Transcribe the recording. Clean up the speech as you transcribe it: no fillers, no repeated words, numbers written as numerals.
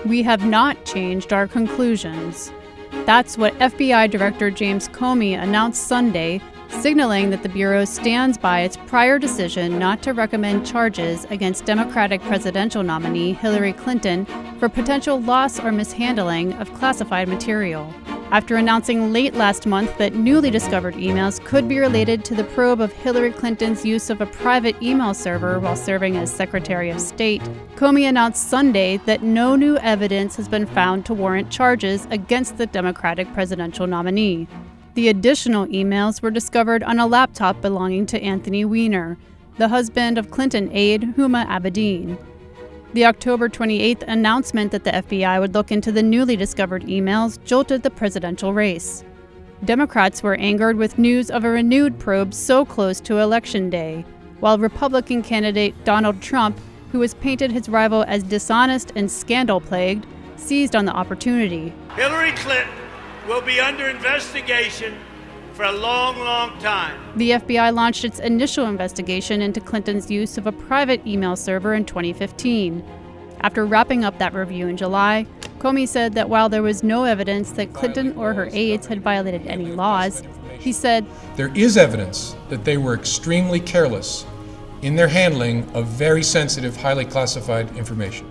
"We have not changed our conclusions." That's what FBI Director James Comey announced Sunday, signaling that the Bureau stands by its prior decision not to recommend charges against Democratic presidential nominee Hillary Clinton for potential loss or mishandling of classified material. After announcing late last month that newly discovered emails could be related to the probe of Hillary Clinton's use of a private email server while serving as Secretary of State, Comey announced Sunday that no new evidence has been found to warrant charges against the Democratic presidential nominee. The additional emails were discovered on a laptop belonging to Anthony Weiner, the husband of Clinton aide Huma Abedin. The October 28th announcement that the FBI would look into the newly discovered emails jolted the presidential race. Democrats were angered with news of a renewed probe so close to Election Day, while Republican candidate Donald Trump, who has painted his rival as dishonest and scandal-plagued, seized on the opportunity. Hillary Clinton will be under investigation for a long, long time. The FBI launched its initial investigation into Clinton's use of a private email server in 2015. After wrapping up that review in July, Comey said that while there was no evidence that Clinton or her aides had violated any laws, he said, "There is evidence that they were extremely careless in their handling of very sensitive, highly classified information."